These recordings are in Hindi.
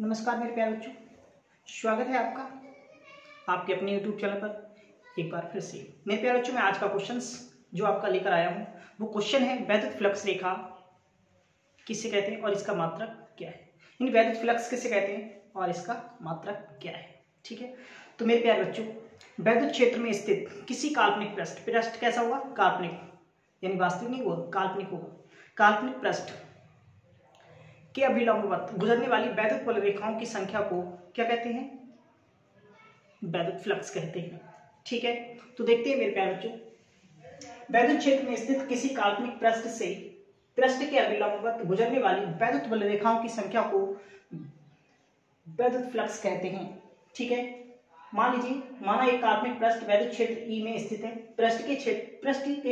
नमस्कार मेरे प्यारे बच्चों, स्वागत है आपका आपके अपने YouTube चैनल पर एक बार फिर से। मेरे प्यारे बच्चों, मैं आज का क्वेश्चन जो आपका लेकर आया हूँ वो क्वेश्चन है वैद्युत फ्लक्स रेखा किसे कहते हैं और इसका मात्रक क्या है। इन वैद्युत फ्लक्स किसे कहते हैं और इसका मात्रक क्या है। ठीक है, तो मेरे प्यारे बच्चों, वैद्युत क्षेत्र में स्थित किसी काल्पनिक पृष्ठ कैसा होगा? काल्पनिक, यानी वास्तविक नहीं होगा, काल्पनिक होगा। काल्पनिक पृष्ठ के अभिलंबवत गुजरने वाली वैद्युत बल रेखाओं की संख्या को क्या कहते हैं? वैद्युत फ्लक्स कहते हैं। ठीक है, तो देखते हैं मेरे प्यारे बच्चों, वैद्युत क्षेत्र में स्थित किसी काल्पनिक पृष्ठ के अभिलंबवत गुजरने वाली वैद्युत बल रेखाओं की संख्या को वैद्युत फ्लक्स कहते हैं। ठीक है, मान लीजिए, माना एक काल्पनिक पृष्ठ वैद्युत क्षेत्र ई में स्थित है। पृष्ठ के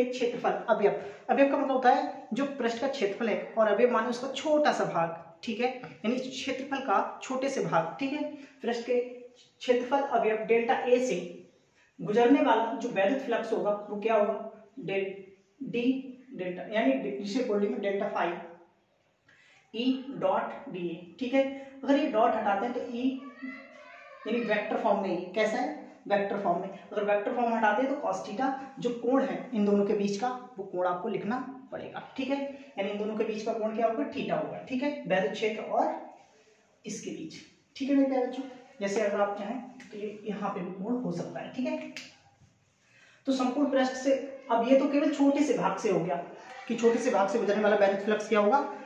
क्षेत्रफल अवयव का मतलब होता है जो पृष्ठ का क्षेत्रफल है, और अवयव माने उसका छोटा सा भाग। ठीक है, यानी क्षेत्रफल का छोटे से भाग। ठीक है, पृष्ठ के क्षेत्रफल अवयव डेल्टा ए से गुजरने वाला जो वैद्युत फ्लक्स होगा वो क्या होगा? डेल्टा, यानी जिसे बोलने में delta phi E dot D A. ठीक है, अगर ये डॉट हटाते हैं तो ई यानी वेक्टर फॉर्म में, कैसा है? वेक्टर फॉर्म में। अगर वेक्टर फॉर्म हटाते हैं तो cos थीटा जो कोण है इन दोनों के बीच का, वो कोण आपको लिखना पड़ेगा। ठीक है, यानी इन दोनों के बीच का कोण क्या होगा? थीटा होगा। ठीक है, वैद्युत क्षेत्र और इसके बीच। ठीक है मेरे प्यारे बच्चों, जैसे अगर आप चाहें तो ये यहाँ पे भी कोण हो सकता है। ठीक है, तो संपूर्ण पृष्ठ से, अब ये तो केवल छोटे से भाग से हो गया कि छोटे से भाग से गुजरने वाला वैद्युत फ्लक्स क्या होगा?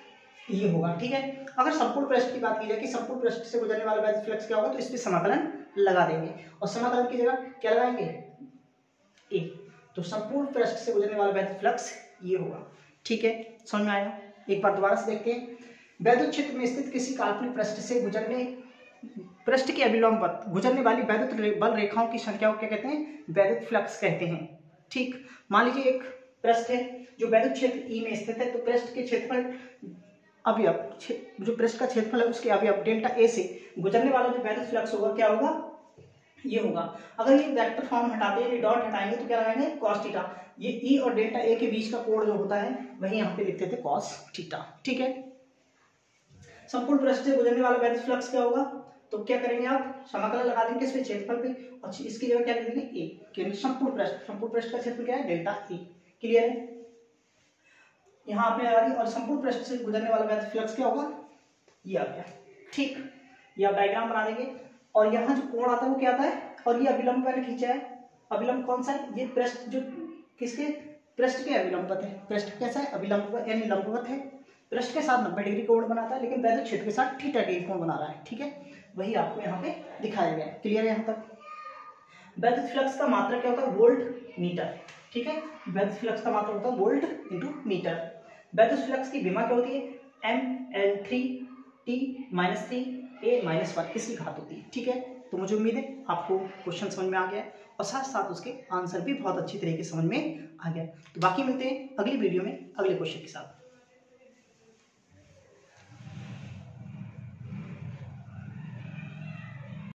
ये होगा। ठीक है, अगर संपूर्ण पृष्ठ की बात की जाए कि संपूर्ण पृष्ठ से गुजरने वाला वैद्युत फ्लक्स क्या होगा, तो इस पे समाकलन लगा देंगे, और समाकलन की जगह क्या लगाएंगे? ए। तो संपूर्ण पृष्ठ से गुजरने वाला वैद्युत फ्लक्स ये होगा। ठीक है, समझ में आया? एक बार दोबारा से देखते हैं। वैद्युत क्षेत्र में स्थित किसी काल्पनिक पृष्ठ के अभिलंबवत गुजरने वाली वैद्युत बल रेखाओं की संख्या को क्या कहते हैं? वैद्युत फ्लक्स कहते हैं। ठीक, मान लीजिए एक पृष्ठ है जो वैद्युत क्षेत्र ई में स्थित है, तो पृष्ठ के क्षेत्रफल अवयव, जो पृष्ठ का क्षेत्रफल है उसके अवयव डेल्टा ए से गुजरने वाला जो वैद्युत फ्लक्स होगा क्या होगा? ये होगा। अगर ये वेक्टर फॉर्म हटाते हैं, डॉट हटाएंगे तो क्या लगाएंगे? cos theta. ये ई और डेल्टा ए के बीच का कोण जो होता है वही यहाँ पे लिखते थे cos थीटा। ठीक है, संपूर्ण पृष्ठ से गुजरने वाला वैद्युत फ्लक्स क्या होगा? तो क्या करेंगे आप? समाकलन लगा देंगे किसपे? क्षेत्रफल पे, और इसकी जगह क्या लिख देंगे? ए, क्योंकि संपूर्ण पृष्ठ का क्षेत्रफल क्या है? Delta A. क्लियर है? यहाँ आपने लगा दी, और संपूर्ण पृष्ठ से गुजरने वाला वैद्युत फ्लक्स क्या होगा? ये आ गया। ठीक, ये आप डायग्राम बना देंगे, और यहाँ जो कोण आता है वो क्या आता है? और ये अभिलंब मैंने खींचा है। अभिलंब कौन सा है? ये पृष्ठ जो किसके? पृष्ठ के अभिलंबवत है। पृष्ठ कैसा है? अभिलंब यानी लंबवत है। पृष्ठ के साथ 90 डिग्री कोण बनाता है, लेकिन वैद्युत क्षेत्र के साथ थीटा डिग्री कोण बना रहा है। ठीक है, वही आपको यहाँ पे दिखाया गया है। क्लियर है यहाँ तक? वैद्युत फ्लक्स का मात्रक क्या होता है? Volt meter. ठीक है, वैद्युत फ्लक्स का मात्रक होता है वोल्ट इंटू मीटर। वैद्युत फ्लक्स की विमा क्या होती है? mL3T-3A-1 इसकी घात होती है। ठीक है, तो मुझे उम्मीद है आपको क्वेश्चन समझ में आ गया है, और साथ साथ उसके आंसर भी बहुत अच्छी तरीके से समझ में आ गया। तो बाकी मिलते हैं अगली वीडियो में अगले क्वेश्चन के साथ।